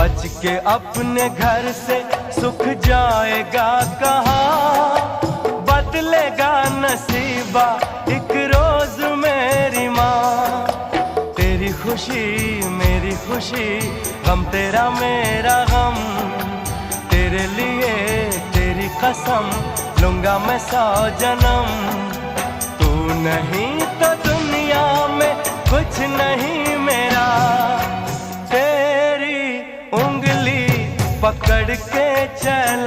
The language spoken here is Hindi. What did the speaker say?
बच के अपने घर से सुख जाएगा कहाँ, बदलेगा नसीबा एक रोज मेरी माँ। तेरी खुशी मेरी खुशी, गम तेरा मेरा गम, तेरे लिए तेरी कसम लूंगा मैं 100 जन्म। तू नहीं तो दुनिया में कुछ नहीं मेरा, तेरी उंगली पकड़ के चला